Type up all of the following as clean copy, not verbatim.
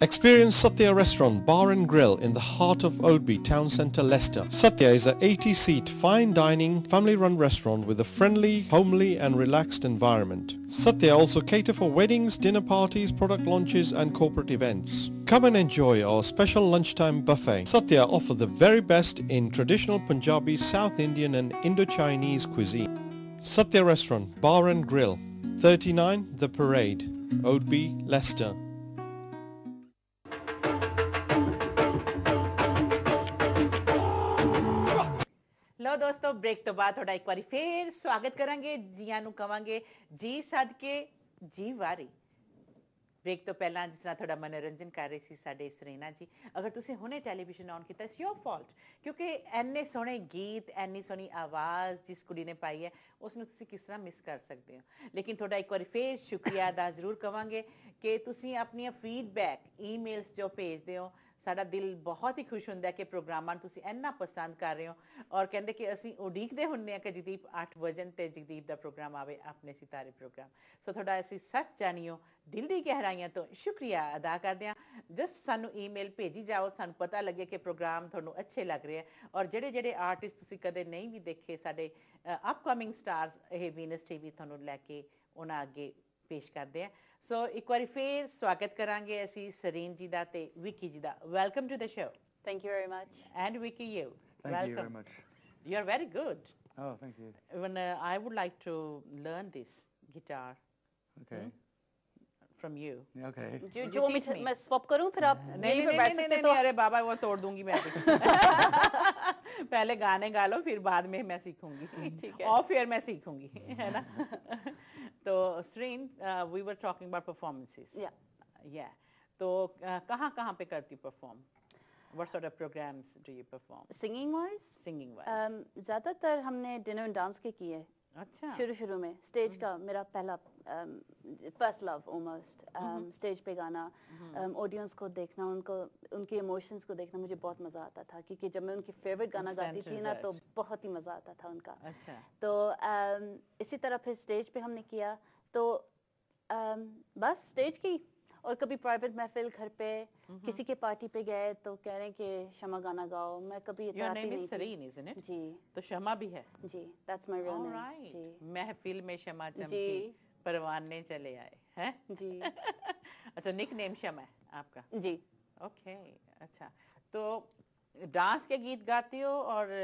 Experience Satya Restaurant Bar and Grill in the heart of Oadby Town Centre, Leicester. Satya is a 80-seat fine dining, family-run restaurant with a friendly, homely and relaxed environment. Satya also cater for weddings, dinner parties, product launches and corporate events. Come and enjoy our special lunchtime buffet. Satya offer the very best in traditional Punjabi, South Indian and Indo-Chinese cuisine. Satya Restaurant Bar and Grill, 39 The Parade, Oadby, Leicester. लो दोस्तों break तो बाद थोड़ा एक बारी फिर स्वागत करेंगे जियां नु कवांगे जी सदके जी वारी ब्रेक तो पहला जिस तरह थोड़ा मनोरंजन कर रही सी साडे सरीना जी अगर तुसी हुणे टेलीविजन ऑन कीता इट्स योर फॉल्ट क्योंकि एने सोहने गीत एनी सोहनी आवाज़ जिस कुड़ी ने पाई है उसनु तुसी किस तरह मिस कर सकते हो लेकिन थोड़ा एक बारी फिर शुक्रिया अदा जरूर कवांगे कि तुसी अपनी फीडबैक ईमेल्स जो भेजदे हो साडा दिल बहुत ही खुश हुंदा है कि प्रोग्रामां तुसी इन्ना पसंद कर रहे हो और कहंदे कि असीं उडीकदे हुन्ने कि जगदीप 8 वजन ते जगदीप दा प्रोग्राम आवे अपने सितारे प्रोग्राम सो थोड़ा असीं सच जानियो दिल दी गहराइयां तो शुक्रिया अदा करदे हां जस्ट सानू ईमेल भेजी जाओ सानू पता लगे कि प्रोग्राम तुहानू अच्छे लग रहे हैं और जेड़े जेड़े आर्टिस्ट तुसी कदे नहीं भी देखे साडे अपकमिंग स्टार्स ये वीनस टीवी तुहानू लैके उन्हां अगे पेश करदे हैं सो एक बार फिर स्वागत करांगे असी सरीन जी दा ते विकी जी दा welcome to the show Thank you very much. And Vicky you Thank you very much. You are very good. Oh, thank you. Even I would like to learn this guitar Okay. from you. Yeah, okay. जो teach me. मैं swap करूं फिर आप नहीं यहीं नहीं पे बैठ नहीं सकते नहीं तो अरे बाबा वो तोड़ दूंगी मैं अभी पहले गाने गा लो फिर बाद में मैं सीखूंगी ठीक है। और फिर मैं सीखूंगी है ना तो Sareen we were talking about performances या तो कहाँ पे करती perform What sort of programs do you perform? Singing wise? Singing wise. ज़्यादातर हमने डिनर एंड डांस के किए अच्छा शुरू में स्टेज का मेरा पहला फर्स्ट लव ऑलमोस्ट स्टेज पे गाना ऑडियंस को देखना उनको उनके इमोशंस को देखना मुझे बहुत मज़ा आता था क्योंकि जब मैं उनकी फेवरेट गाना गाती थी ना तो बहुत ही मज़ा आता था उनका अच्छा तो इसी तरह फिर स्टेज पे हमने किया तो बस स्टेज की और कभी प्राइवेट महफिल घर पे किसी के पार्टी पे गए तो कह रहे हैं कि शमा गाना गाओ मैं कभी Your name is Sareen, isn't it? जी तो शमा भी है जी that's my real name Alright. जी महफिल में शमा जी। चमकी परवाने चले आए हैं जी अच्छा निक नेम शमा है आपका जी ओके अच्छा तो डांस के गीत गाती हो और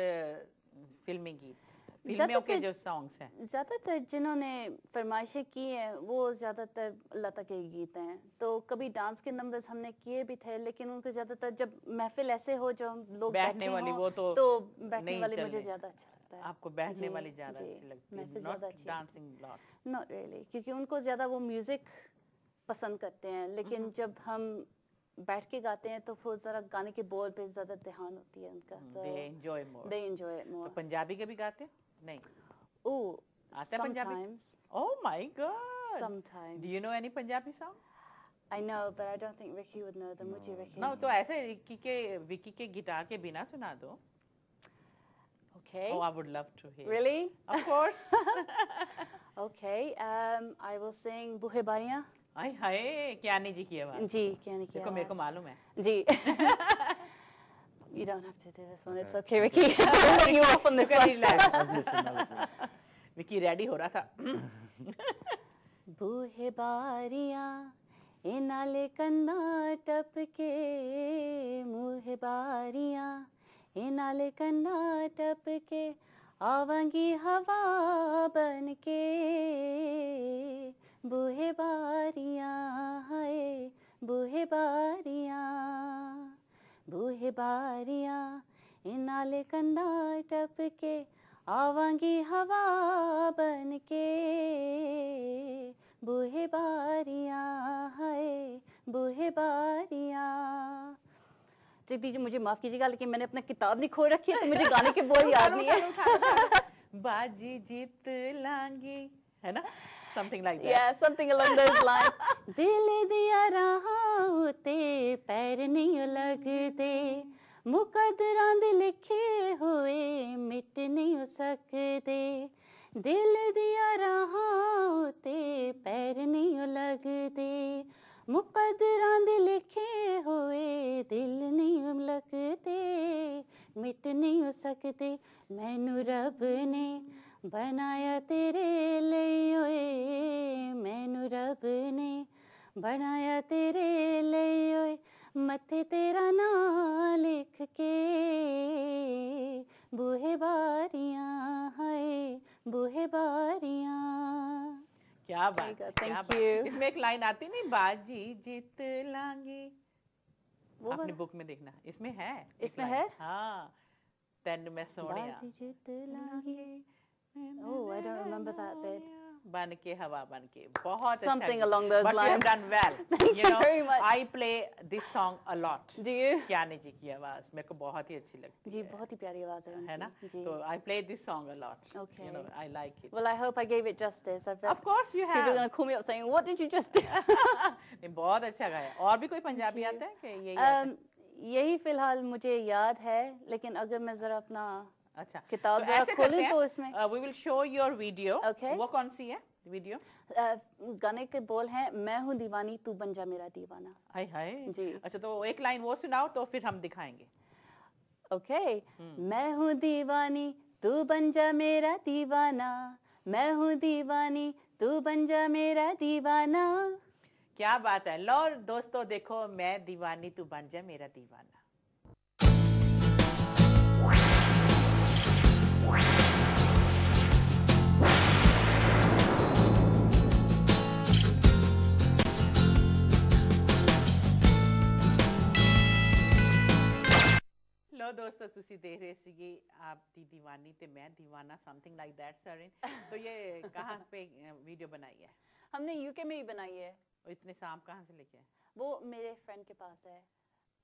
फिल्मी गीत फिल्मियों के जो सॉन्ग्स हैं ज़्यादातर जिन्होंने फरमाइशें की हैं वो ज़्यादातर लता के गीत हैं तो कभी डांस के नंबर्स हमने किए भी थे लेकिन उनको ज़्यादातर जब महफिल ऐसे हो जो लोग बैठने वाली हों, वो तो बैठने नहीं वाली चलने। मुझे ज़्यादा अच्छा लगता है आपको बैठने जी, वाली ज्यादा जी, अच्छी लगती महफिल है ज़्यादा नॉट अच्छी डांसिंग लॉट नॉट रियली क्योंकि उनको ज़्यादा वो म्यूज़िक पसंद करते हैं लेकिन जब हम बैठ के गाते हैं तो वो ज़रा गाने के बोल पे ज़्यादा ध्यान होती है उनका they enjoy more they enjoy it तो मोर पंजाबी के भी गाते हो नहीं ओह आता है Punjabi sometimes oh my God sometimes do you know any Punjabi song I know but I don't think Ricky would know them would you Ricky ना तो ऐसे विकी के गिटार के बिना सुना दो okay Oh, I would love to hear. really Of course. okay I will sing Boohe Bariyan आई हाय कियानी जी की आवाज जी क्या नहीं देखो मेरे को मालूम है जी you don't have to do this one it's okay Ricky I'll put you off on this one relax I was listening. Vicky ready हो रहा था बूहे बारियां ए नाले कन्ना टपके मुहे बारियां ए नाले कन्ना टपके आवांगी हवा बन के बूहे बारियां हाय बूहे बारियां बूहे बारियां ए नाले कन्ना टपके आवांगी हवा बन के बूहे बारियां हाय बूहे बारियां जगदीप जी मुझे माफ कीजिएगा लेकिन मैंने अपना किताब नहीं खोल रखी है तो मुझे गाने के बोल याद नहीं है बाजी जीत लांगी है ना something like that yeah something along those lines दिल दिया रहा ते पैर नहीं लगते मुकद्दरां दे लिखे हुए मिट नहीं सकते दिल दिया रहा ते पैर नहीं लगते मुकद्दरां दे लिखे मिट नहीं हो सकते मैनू रब ने बनाया तेरे लिए ओए मैनू रब ने बनाया तेरे लिए ओए मथे तेरा नाम लिख के बूहे बारियां हाय बूहे बारियां क्या बात है, Thank क्या बात। you. इसमें एक लाइन आती नहीं, बाजी जीत लांगे, वो अपने वाला? बुक में देखना, इसमें है एक इसमें line। है? हाँ, तेन मैं सोनिया बाजी जित लांगे Oh, I don't remember that bit. बन के हवा बन के, बहुत अच्छा Something गीत। along those But you have lines. done well. Thank you know, very much. I play this song a lot. Do you? ज्ञानी जी की आवाज मेरे को बहुत ही अच्छी लगती जी है। बहुत ही प्यारी आवाज है है उनकी ना? जी तो I play this song a lot. Okay. You know, I like it. Well, I hope I gave it justice. I've Of course you people are have. going to call me up saying, "What did you just do?" नहीं, बहुत अच्छा गाया। और भी कोई Punjabi you. आता है कि यही आता है? यही फिलहाल मुझे याद है लेकिन अगर मैं जरा अपना अच्छा, किताब तो जरा ऐसे खोलूं करते हैं, तो इसमें we will show your video. Okay. वो कौन सी है वीडियो? गाने के बोल हैं मैं हूँ दीवानी तू बन जा मेरा दीवाना हाय हाय। जी। अच्छा, तो एक लाइन वो सुनाओ तो फिर हम दिखाएंगे। ओके मैं हूँ दीवानी तू बन जा मेरा दीवाना मैं हूँ दीवानी तू बन जा मेरा दीवाना क्या बात है। लो दोस्तों देखो, मैं दीवानी तू बन जा मेरा दीवाना। लो दोस्तों, ਤੁਸੀਂ देख रहे ਸੀਗੇ आप दी दीवानी ते मैं दीवाना, समथिंग लाइक दैट सर। तो ये कहाँ पे वीडियो बनाई है? हमने यूके में ही बनाई है और इतने सांप कहाँ से लेके आए? वो मेरे फ्रेंड के पास है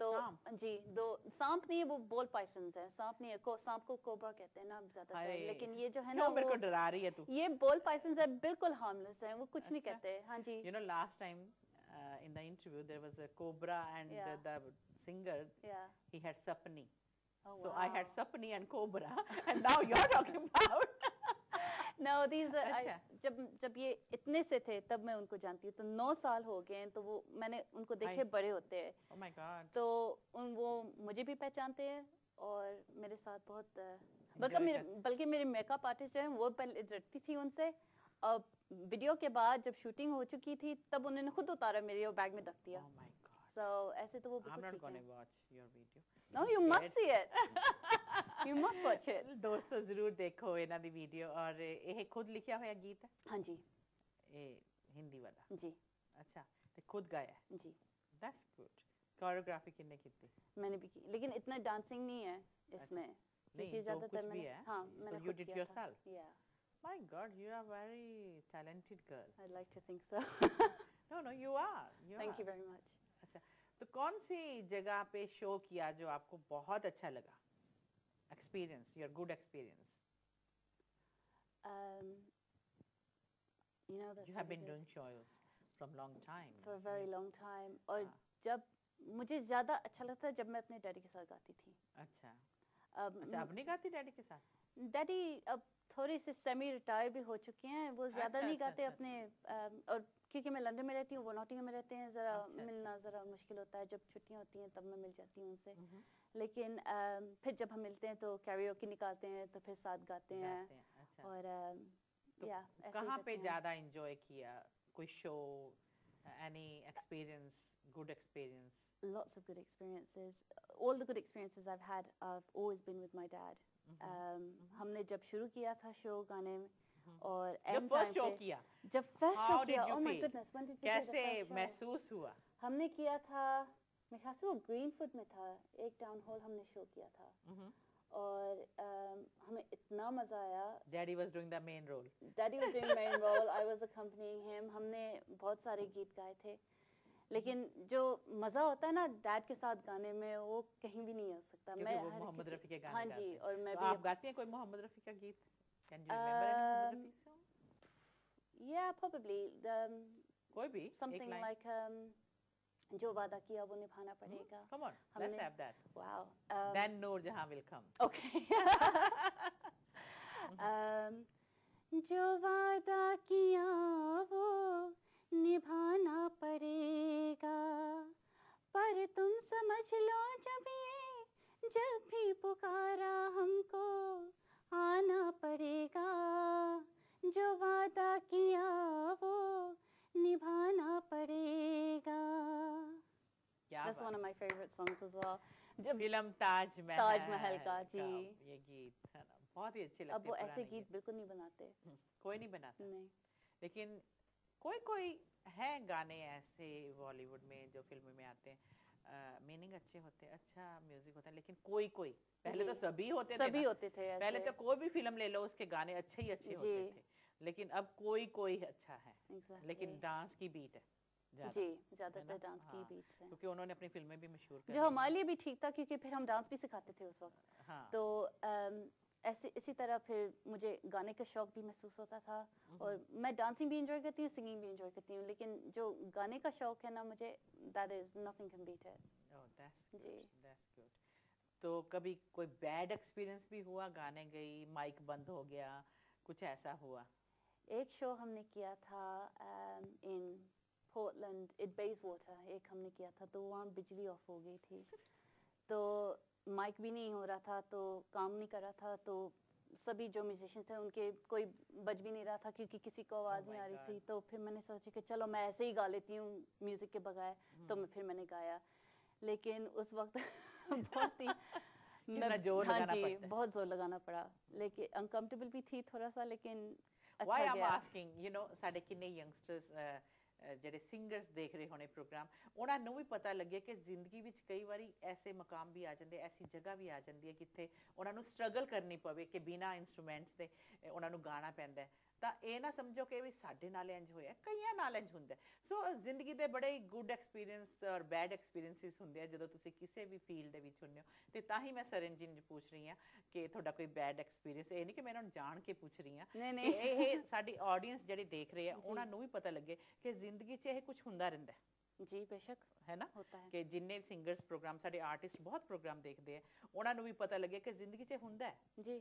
तो सांप? जी दो सांप नहीं है वो बॉल पाइथन्स है सांप नहीं है सांप को कोबरा कहते हैं ना ज्यादातर अरे, लेकिन ये जो है ना क्यों मेरे को वो डरा रही है तू? ये बॉल पाइथन्स है बिल्कुल हार्मलेस है वो कुछ नहीं अच्छा। कहते हाँ जी You know, last time in the interview there was a cobra and Yeah. the singer, yeah he had sapni. oh So wow. I had sapni and cobra and now you're talking about no these are अच्छा। जब ये इतने से थे तब मैं उनको जानती हूँ तो 9 साल हो गए हैं तो वो मैंने उनको देखे बड़े होते हैं Oh my God. तो वो मुझे भी पहचानते हैं और मेरे साथ बहुत Enjoy बल्कि मेरे मेकअप आर्टिस्ट जो हैं वो पहले डरती थी उनसे अब वीडियो के बाद जब शूटिंग हो चुकी थी तब उन्होंने खुद उतारा मेरे और बैग में रख दिया Oh my God. सो ऐसे तो वो I'm बिल्कुल not ठीक going to है watch your video. No you must see it you must watch it ਦੋਸਤੋ ਜ਼ਰੂਰ ਦੇਖੋ ਇਹਨਾਂ ਦੀ ਵੀਡੀਓ। ਔਰ ਇਹ ਖੁਦ ਲਿਖਿਆ ਹੋਇਆ ਗੀਤ ਹੈ? हाँ जी ਇਹ ਹਿੰਦੀ ਵਾਲਾ? जी ਅੱਛਾ, ਤੇ ਖੁਦ ਗਾਇਆ ਹੈ? जी That's good. कोरियोग्राफी किन्ने की थी? मैंने भी की लेकिन इतना डांसिंग नहीं है इसमें नहीं, क्योंकि जो ज्यादातर कुछ भी मैंने है, हाँ so मैंने you खुद did किया था yourself? yeah My God, you are very talented girl. I'd like to think so No, you are. thank you very much अच्छा, तो कौन सी जगह पे शो किया जो आपको बहुत अच्छा लगा? Experience, your good experience. you know that's You have really been good. doing shows from long time. for a very long time और हाँ। जब मुझे ज्यादा अच्छा लगता है जब मैं अपने डैडी के साथ गाती थी अच्छा, अब अच्छा, अब नहीं गाती डैडी के साथ? डैडी अब थोड़े से सेमी रिटायर भी हो चुके हैं वो ज्यादा अच्छा, नहीं अच्छा, गाते अच्छा, अपने और क्योंकि मैं लंदन में रहती हूँ वो नॉटिंघम में रहते हैं जरा अच्छा, मिलना जरा मुश्किल होता है जब छुट्टियां होती हैं तब मैं मिल जाती हूँ उनसे हम्म, लेकिन फिर जब हम मिलते हैं तो कैरियोके निकालते हैं तो फिर साथ गाते हैं गाते हैं, अच्छा। और तो या ऐसे ही कहाँ करते पे हैं। ज्यादा एंजॉय किया? कोई show, any experience, good experience? Lots of good experiences. All the good experiences I've had, I've always been with my dad. हमने जब शुरू किया था शो गाने में और जब end फर्स्ट time शो पे किया, जब फर्स्ट शो how did किया you oh my feel? goodness when did we do the कैसे first show? महसूस हुआ? हमने किया था मेरे ख्याल से वो ग्रीनफुट में था एक टाउन हॉल हमने शो किया था और हमें इतना मजा आया Daddy was doing the main role. Daddy was doing main role I was accompanying him हमने बहुत सारे गीत गाए थे लेकिन जो मजा होता है ना डैड के साथ गाने में वो कहीं भी नहीं हो सकता क्योंकि वो मोहम्मद रफी के गाने हाँ गाते जी हैं। और मैं तो भी आप गाती हैं कोई मोहम्मद रफी का गीत? Can you remember any Mohammad Rafi song? yeah probably कोई भी something एक line? like जो वादा किया वो निभाना पड़ेगा Come on, let's हमने- have that. wow Then Noor Jahan will come. okay जो वादा किया वो निभाना पड़ेगा पर तुम समझ लो जब ये जब भी पुकारा हमको आना पड़ेगा, जो वादा किया वो निभाना पड़ेगा. क्या That's one बात of my favorite songs as well. जब फिल्म ताजमहल ताजमहल का, जी. ये गीत है ना, बहुत ही अच्छे लगते अब वो हैं ऐसे पुराने गीत बिल्कुल नहीं बनाते. कोई नहीं बनाता, नहीं. लेकिन कोई कोई है गाने ऐसे बॉलीवुड में जो फिल्म में आते हैं, मीनिंग अच्छे होते हैं, अच्छा म्यूजिक होता है, लेकिन कोई कोई, पहले तो जी. सभी होते थे सभी ना, होते थे पहले ऐसे. तो कोई भी फिल्म ले लो उसके गाने अच्छे ही अच्छे होते जी. थे, लेकिन अब कोई कोई अच्छा है, Exactly. लेकिन डांस की बीट है ज्यादा, जी, है ना? ज्यादातर डांस की हाँ, बीट्स हैं, क्योंकि उन्होंने अपनी फिल्में भी मशहूर कर जो दी हमारे लिए भी ठीक था क्योंकि फिर हम डांस भी सिखाते थे उस वक्त. हैं। हाँ, तो ऐसे इसी तरह फिर मुझे गाने का शौक भी महसूस होता था, और मैं डांसिंग भी इंजॉय करती हूँ, सिंगिंग भी इंजॉय करती हूँ, लेकिन जो गाने का शौक है ना मुझे, that is nothing can beat it. Oh that's जी. Good, that's good. तो कभी कोई बैड एक्सपीरियंस भी हुआ, गाने गई माइक बंद हो गया, कुछ ऐसा हुआ? एक शो हमने किया था इन पोर्टलैंड, इट बेसवाटर, एक हमने किया था, तो वहाँ बिजली ऑफ हो गई थी, तो माइक भी नहीं हो रहा था, तो काम नहीं कर रहा था, तो सभी जो म्यूजिशियंस थे उनके कोई बज भी नहीं रहा था क्योंकि किसी को आवाज़ नहीं आ रही थी. तो फिर मैंने सोचा कि चलो मैं ऐसे ही गा लेती हूँ म्यूज़िक के बगैर. तो फिर मैंने गाया, लेकिन उस वक्त बहुत ही कितना जोर हाँ लगाना जी, पड़ता है. बहुत जोर लगाना पड़ा, लेकिन अनकम्फर्टेबल भी थी थोड़ा सा, लेकिन Why अच्छा I'm गया. asking, you know, ਸਾਡੇ ਕਿੰਨੇ ਯੰਗਸਟਰਸ ਜਿਹੜੇ ਸਿੰਗਰਸ ਦੇਖ ਰਹੇ ਹੋਣੇ ਪ੍ਰੋਗਰਾਮ, ਉਹਨਾਂ ਨੂੰ ਵੀ ਪਤਾ ਲੱਗੇ ਕਿ ਜ਼ਿੰਦਗੀ ਵਿੱਚ ਕਈ ਵਾਰੀ ਐਸੇ ਮਕਾਮ ਵੀ ਆ ਜਾਂਦੇ, ਐਸੀ ਜਗ੍ਹਾ ਵੀ ਆ ਜਾਂਦੀ ਹੈ ਕਿੱਥੇ ਉਹਨਾਂ ਨੂੰ ਸਟਰਗਲ ਕਰਨੀ ਪਵੇ ਕਿ ਬਿਨਾ ਇਨਸਟਰੂਮੈਂਟਸ ਦੇ ਉਹਨਾਂ ਨੂੰ ਗਾਣਾ ਪੈਂਦਾ ਹੈ. ਤਾਂ ਇਹ ਨਾ ਸਮਝੋ ਕਿ ਵੀ ਸਾਡੇ ਨਾਲ ਇੰਜ ਹੋਇਆ, ਕਈਆਂ ਨਾਲ ਇੰਜ ਹੁੰਦਾ. ਸੋ ਜ਼ਿੰਦਗੀ ਦੇ ਬੜੇ ਗੁੱਡ ਐਕਸਪੀਰੀਅੰਸ ਔਰ ਬੈਡ ਐਕਸਪੀਰੀਅੰਸਿਸ ਹੁੰਦੇ ਆ ਜਦੋਂ ਤੁਸੀਂ ਕਿਸੇ ਵੀ ਫੀਲਡ ਦੇ ਵਿੱਚ ਹੁੰਦੇ ਹੋ. ਤੇ ਤਾਂ ਹੀ ਮੈਂ ਸਰਨਜੀਤ ਨੂੰ ਪੁੱਛ ਰਹੀ ਹਾਂ ਕਿ ਤੁਹਾਡਾ ਕੋਈ ਬੈਡ ਐਕਸਪੀਰੀਅੰਸ, ਇਹ ਨਹੀਂ ਕਿ ਮੈਂ ਇਹਨਾਂ ਨੂੰ ਜਾਣ ਕੇ ਪੁੱਛ ਰਹੀ ਹਾਂ, ਨਹੀਂ, ਕਿ ਨਹੀਂ. ਇਹ ਸਾਡੀ ਆਡੀਅנס ਜਿਹੜੀ ਦੇਖ ਰਹੀ ਹੈ ਉਹਨਾਂ ਨੂੰ ਵੀ ਪਤਾ ਲੱਗੇ ਕਿ ਜ਼ਿੰਦਗੀ 'ਚ ਇਹ ਕੁਝ ਹੁੰਦਾ ਰਹਿੰਦਾ जी बेशक ਹੈ ਨਾ, होता है. ਕਿ ਜਿੰਨੇ ਸਿੰਗਰਸ ਪ੍ਰੋਗਰਾਮ, ਸਾਡੇ ਆਰਟਿਸਟ ਬਹੁਤ ਪ੍ਰੋਗਰਾਮ ਦੇਖਦੇ ਆ, ਉਹਨਾਂ ਨੂੰ ਵੀ ਪਤਾ ਲੱਗੇ ਕਿ ਜ਼ਿੰਦਗੀ 'ਚ ਹੁੰਦਾ ਹੈ, जी,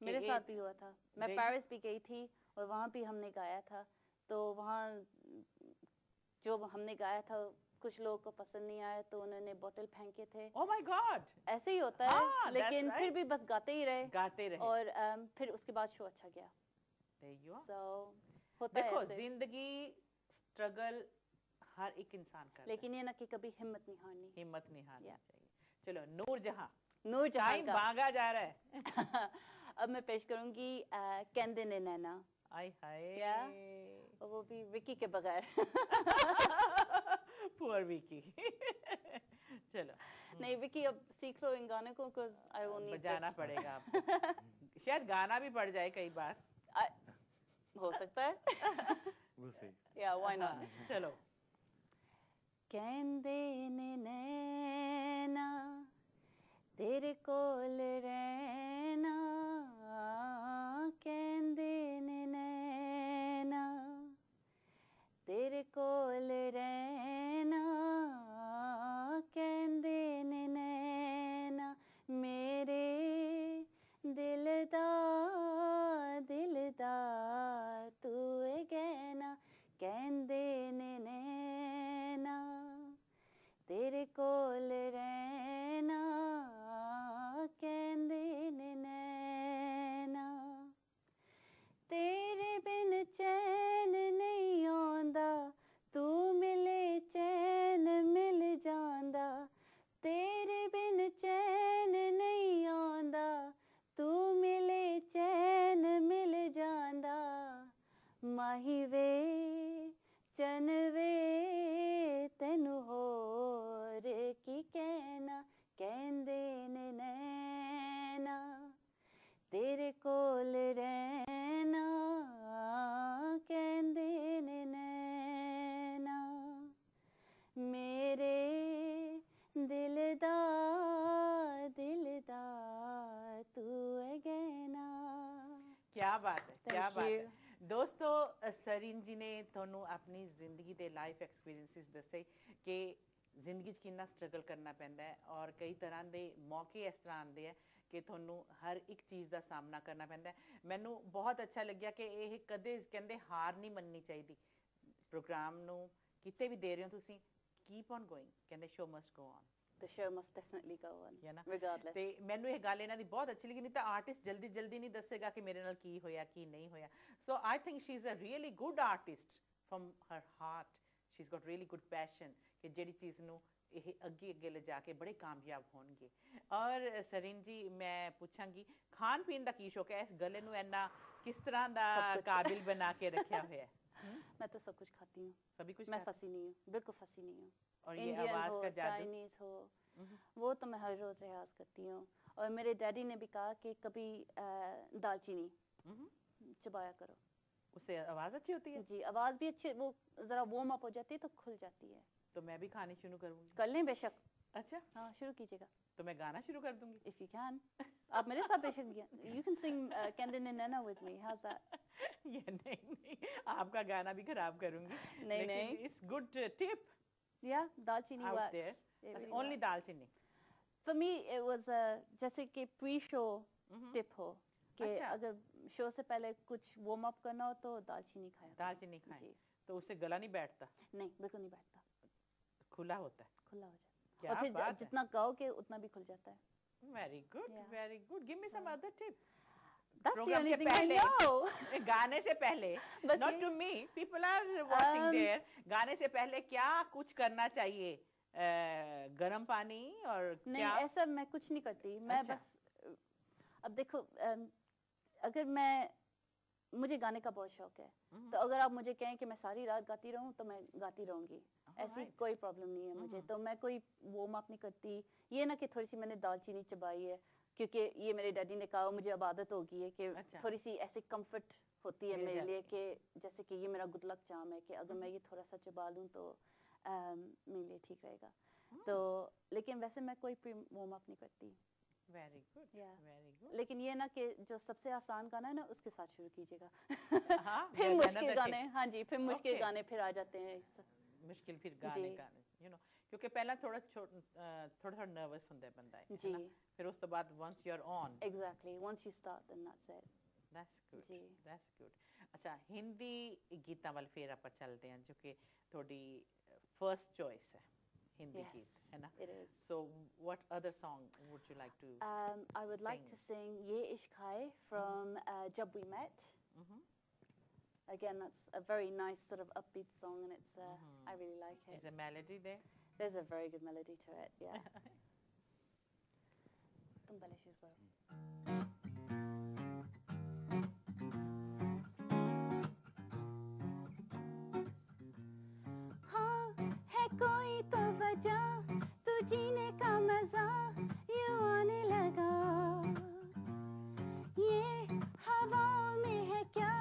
मेरे साथ भी हुआ था. मैं they- पेरिस भी गई थी और वहाँ भी हमने गाया था, तो वहाँ जो हमने गाया था कुछ लोगों को पसंद नहीं आया, तो उन्होंने बोतल फेंके थे. Oh my God! ऐसे ही होता हाँ, है, that's लेकिन फिर right. भी बस गाते ही रहे, गाते रहे. और फिर उसके बाद शो अच्छा गया. There you are. So होता है देखो ऐसे. जिंदगी स्ट्रगल हर एक इंसान करता है, लेकिन ये ना कि कभी हिम्मत नहीं हारनी. हिम्मत नहीं हारनी Yeah. चाहिए. चलो नूरजहां, नूर जहां टाइम का भागा जा रहा है. अब मैं पेश करूंगी कहंदे ने नैना, आय हाय. और वो भी विकी के बगैर. पुअर विकी. चलो नहीं विकी, अब सीख लो इन गाने को, बिकॉज़ आई विल नीड बजाना पड़ेगा आपको. शायद गाना भी पड़ जाए कई बार. हो सकता है. We'll see. या व्हाई नॉट. हाँ, चलो. कहंदे ने नैना तेरे कोल रहना, कहंदे ने नैना तेरे कोल रहना, कहंदे ने नैना मेरे दिलदार दिलदार तू है गहना, कहंदे ने नैना तेरे कोल रहना, कहंदे ने नैना तेरे बिन चैन नहीं आंदा, तू मिले चैन मिल जांदा, तेरे बिन चैन नहीं आंदा, तू मिले चैन मिल जांदा, माही वे चन वे तेनू होर की कहना, कहंदे ने नैना तेरे कोल रहना, कहंदे ने नैना मेरे दिलदार दिलदार तू है गहना. क्या बात है, क्या Thank बात you. है. ਦੋਸਤੋ ਸਰੀਨ ਜੀ ਨੇ ਤੁਹਾਨੂੰ ਆਪਣੀ ਜ਼ਿੰਦਗੀ ਦੇ ਲਾਈਫ ਐਕਸਪੀਰੀਐਂਸਿਸ ਦੱਸੇ ਕਿ ਜ਼ਿੰਦਗੀ 'ਚ ਕਿੰਨਾ ਸਟਰਗਲ ਕਰਨਾ ਪੈਂਦਾ ਹੈ, ਔਰ ਕਈ ਤਰ੍ਹਾਂ ਦੇ ਮੌਕੇ ਇਸ ਤਰ੍ਹਾਂ ਆਉਂਦੇ ਆ ਕਿ ਤੁਹਾਨੂੰ ਹਰ ਇੱਕ ਚੀਜ਼ ਦਾ ਸਾਹਮਣਾ ਕਰਨਾ ਪੈਂਦਾ ਹੈ. ਮੈਨੂੰ ਬਹੁਤ ਅੱਛਾ ਲੱਗਿਆ ਕਿ ਇਹ ਕਦੇ ਕਹਿੰਦੇ ਹਾਰ ਨਹੀਂ ਮੰਨਣੀ ਚਾਹੀਦੀ. ਪ੍ਰੋਗਰਾਮ ਨੂੰ ਕਿਤੇ ਵੀ ਦੇ ਰਹੇ ਹੋ ਤੁਸੀਂ, ਕੀਪ ਔਨ ਗੋਇੰਗ, ਕਹਿੰਦੇ show must go on. the show must definitely go on, ਹੈ ਨਾ regardless. ਤੇ ਮੈਨੂੰ ਇਹ ਗੱਲ ਇਹਨਾਂ ਦੀ ਬਹੁਤ ਅੱਛੀ ਲੱਗੀ ਨਹੀਂ ਤਾਂ ਆਰਟਿਸਟ ਜਲਦੀ ਜਲਦੀ ਨਹੀਂ ਦੱਸੇਗਾ ਕਿ ਮੇਰੇ ਨਾਲ ਕੀ ਹੋਇਆ ਕੀ ਨਹੀਂ ਹੋਇਆ so I think she is a really good artist from her heart she is got really good passion ਕਿ ਜਿਹੜੀ ਚੀਜ਼ ਨੂੰ ਇਹ ਅੱਗੇ ਅੱਗੇ ਲਿਜਾ ਕੇ ਬੜੇ ਕਾਮਯਾਬ ਹੋਣਗੇ ਔਰ ਸਰੀਨ ਜੀ ਮੈਂ ਪੁੱਛਾਂਗੀ ਖਾਣ ਪੀਣ ਦਾ ਕੀ ਸ਼ੌਕ ਹੈ ਇਸ ਗਲੇ ਨੂੰ ਇੰਨਾ ਕਿਸ ਤਰ੍ਹਾਂ ਦਾ ਕਾਬਿਲ ਬਣਾ ਕੇ ਰੱਖਿਆ ਹੋਇਆ ਹੈ मैं तो सब कुछ खाती हूँ, सभी कुछ मैं खाते फंसी नहीं हूँ, बिल्कुल फंसी नहीं हूँ. और ये Indian आवाज हो, का जादू चाइनीज हो, वो तो मैं हर रोज रियाज करती हूँ. और मेरे डैडी ने भी कहा कि कभी दालचीनी चबाया करो. उससे आवाज अच्छी होती है जी आवाज भी अच्छी, वो जरा वार्म अप हो जाती है तो खुल जाती है. तो मैं भी खानी शुरू करूंगी कर लें बेशक. अच्छा हाँ शुरू कीजिएगा. तो मैं गाना शुरू कर दूंगी If you can. आप मेरे साथ बेशक you can sing Kendin and Nana with me. How's that? ये नहीं आपका गाना भी खराब करूंगी नहीं, नहीं. इट्स गुड टिप Yeah, दालचीनी out works. there It बस really only works. दालचीनी For me it was जैसे कि pre-show tip हो कि अच्छा। अगर शो से पहले कुछ वार्म अप करना हो तो दालचीनी खाया करो. दालचीनी खाएं जी. तो उससे गला नहीं बैठता नहीं बिल्कुल नहीं बैठता, खुला होता है खुला हो जाता है. क्या और फिर बात है। जितना गाओगे उतना भी खुल जाता है. Very Yeah. Good give me some other tip That's the program only के thing I पहले know. गाने से पहले बस नॉट ये- to me people are watching their गाने से पहले क्या कुछ करना चाहिए गर्म पानी और नहीं क्या ऐसा मैं कुछ नहीं करती. मैं अच्छा। बस अब देखो अगर मैं मुझे गाने का बहुत शौक है तो अगर आप मुझे कहें कि मैं सारी रात गाती रहूं तो मैं गाती रहूंगी. ऐसी Alright. कोई प्रॉब्लम नहीं है मुझे. तो मैं कोई वार्म अप नहीं करती. ये ना कि थोड़ी सी मैंने दालचीनी चबाई है क्योंकि ये मेरे डैडी ने कहा मुझे अब आदत हो गई है कि अच्छा। थोड़ी सी ऐसे कंफर्ट होती है मिल मेरे लिए जाती कि जैसे कि ये मेरा गुड लक चार्म है कि अगर मैं ये थोड़ा सा चबा लूं तो मेरे लिए ठीक रहेगा. तो लेकिन वैसे मैं कोई वार्म अप नहीं करती. Very good Yeah. Very good लेकिन ये ना कि जो सबसे आसान गाना है ना उसके साथ शुरू कीजिएगा. हाँ, फिर there's मुश्किल another गाने tip. हाँ जी फिर मुश्किल Okay. गाने फिर आ जाते हैं. मुश्किल फिर गाने जी। गाने यू नो क्योंकि पहला थोड़ा थोड़ा नर्वस ਹੁੰਦਾ ਬੰਦਾ ਹੈ जी ਨਾ ਫਿਰ ਉਸ ਤੋਂ ਬਾਅਦ once you're on Exactly. Once you start then that's it. that's good ਜੀ। that's good ਅੱਛਾ ਹਿੰਦੀ ਗੀਤਾਂ ਵੱਲ ਫੇਰ ਆਪਾਂ ਚੱਲਦੇ ਹਾਂ ਜੋ ਕਿ ਤੁਹਾਡੀ ਫਰਸਟ ਚੋਇਸ ਹੈ ਹਿੰਦੀ Yes, ਗੀਤ ਹੈ ਨਾ it is. so what other song would you like to I would like to sing Ye Ishq Hai from Jab We Met. Again, that's a very nice sort of upbeat song, and it's I really like it. is a melody there There's a very good melody to it. Yeah. तुम पहले शुरू करो. हाँ है कोई तो वजह तू जीने का मजा यूं आने लगा. ये हवाओं में है क्या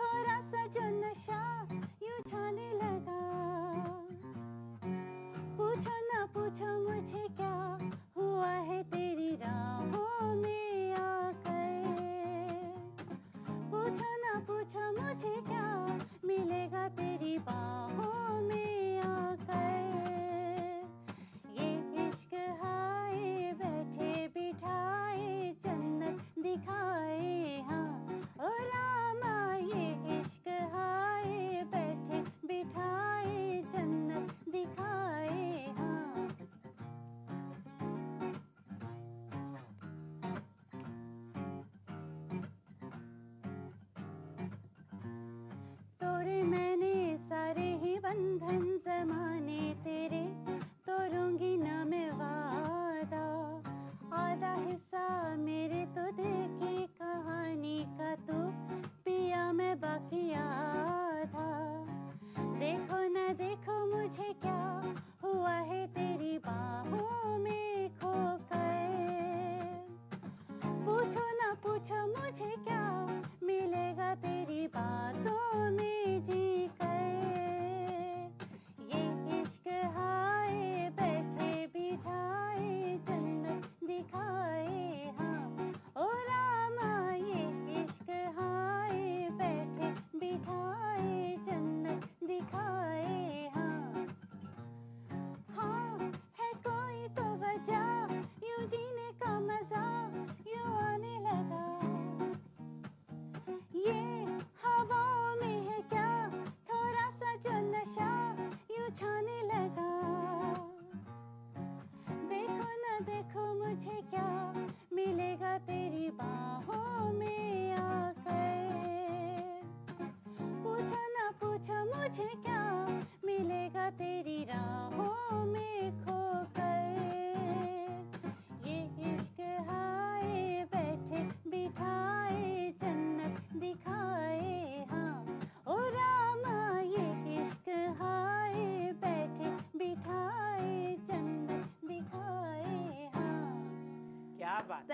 थोड़ा सा जो नशा यूं छाने लगा. पूछो ना पूछो मुझे क्या हुआ है तेरी राहों में आकर. पूछो ना पूछो मुझे क्या मिलेगा तेरी बाहों में आकर.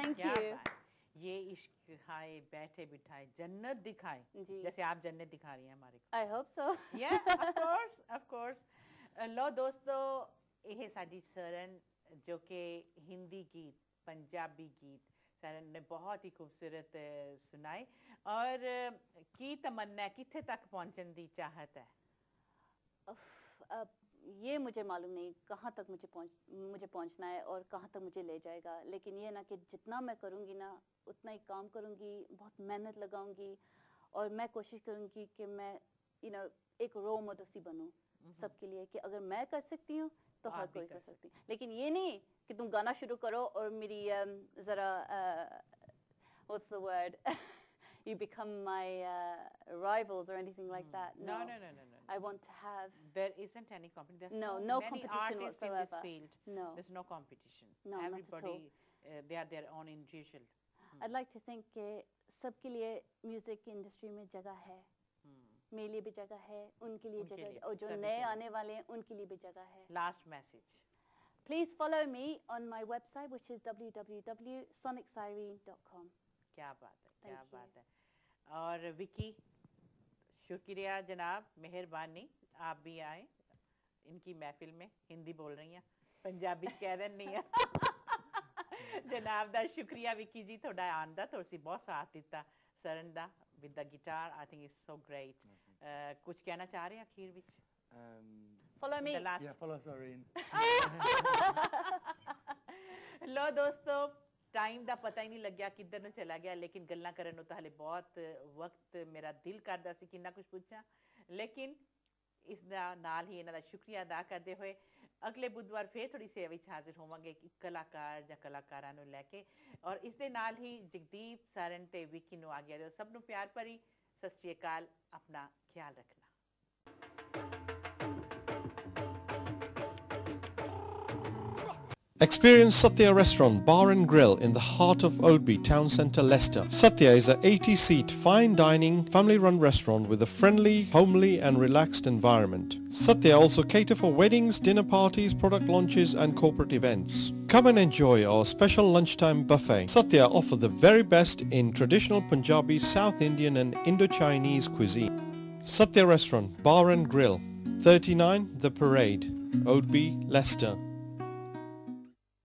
Thank क्या you. बात। ये इश्क खाए बैठे बिठाए जन्नत दिखाए, जी। जैसे आप जन्नत दिखा रही हैं हमारे को। I hope so. Yeah, of course. लो दोस्तों, ਇਹ ਸਾਡੀ ਸਰਨ ਜੋ ਕਿ ਹਿੰਦੀ ਗੀਤ, पंजाबी गीत सरन ने बहुत ही खूबसूरत सुनाए। और की तमन्ना है, किथे तक पहुंचने दी चाहत है? अब ये मुझे मालूम नहीं कहाँ तक मुझे पहुंचना है और कहाँ तक मुझे ले जाएगा, लेकिन ये ना कि जितना मैं करूँगी ना उतना ही काम करूँगी, बहुत मेहनत लगाऊंगी और मैं कोशिश करूँगी कि मैं एक रोल मॉडल सी बनूँ सबके लिए, कि अगर मैं कर सकती हूँ तो हर कोई कर सकती है। लेकिन ये नहीं कि तुम गाना शुरू करो और मेरी ज़रा what's the word you become my rivals or anything like that. No. I want to have. There isn't any competition. There's No many competition artists in whatsoever. this field. No. There's no competition. No, not at Everybody, they are their own individual. I'd like to think कि सबके लिए music industry में जगह है, मेरे लिए भी जगह है, उनके लिए जगह है, और जो नए आने वाले हैं उनके लिए भी जगह है. Last message. Please follow me on my website, which is www.sonicsirene.com. क्या बात है, क्या बात है। और विकी, शुक्रिया जनाब, मेहरबानी, आप भी आए इनकी महफिल में। हिंदी बोल रही हैं, पंजाबी कह रहे नहीं है। जनाब दा शुक्रिया विकी जी, थोड़ा आन दा थोड़ी सी बहुत साथ दिता सरन दा with the guitar. I think it's so great. कुछ कहना चाह रहे हैं आखिर विच? Follow me. Yeah, follow Sareen. लो दोस्तों, टाइम दा पता ही नहीं लग्या किधर ਨੂੰ चला गया, लेकिन गल्लां करन ਨੂੰ ਤਾਂ ਹਲੇ ਬਹੁਤ ਵਕਤ ਮੇਰਾ ਦਿਲ ਕਰਦਾ ਸੀ ਕਿੰਨਾ ਕੁਝ ਪੁੱਛਾਂ, लेकिन ਇਸ ਦਾ ਨਾਲ ਹੀ ਇਹਨਾਂ ਦਾ ਸ਼ੁਕਰੀਆ ਅਦਾ ਕਰਦੇ ਹੋਏ ਅਗਲੇ ਬੁੱਧਵਾਰ ਫੇਰ ਥੋੜੀ ਸੇਵਾ ਵਿੱਚ ਹਾਜ਼ਰ ਹੋਵਾਂਗੇ ਇੱਕ ਕਲਾਕਾਰ ਜਾਂ ਕਲਾਕਾਰਾਂ ਨੂੰ ਲੈ ਕੇ। ਔਰ ਇਸ ਦੇ ਨਾਲ ਹੀ ਜਗਦੀਪ ਸਰਨ ਤੇ ਵਿਕੀ ਨੂੰ ਆ ਗਿਆ ਦਿਓ। ਸਭ ਨੂੰ ਪਿਆਰ ਭਰੀ ਸਤਿ ਸ਼੍ਰੀ ਅਕਾਲ, ਆਪਣਾ ਖਿਆਲ ਰੱਖਣਾ। Experience Satya Restaurant Bar and Grill in the heart of Oadby Town Centre, Leicester. Satya is a 80-seat fine dining family-run restaurant with a friendly, homely and relaxed environment. Satya also cater for weddings, dinner parties, product launches and corporate events. Come and enjoy our special lunchtime buffet. Satya offer the very best in traditional Punjabi, South Indian and Indo-Chinese cuisine. Satya Restaurant Bar and Grill, 39 The Parade, Oadby, Leicester.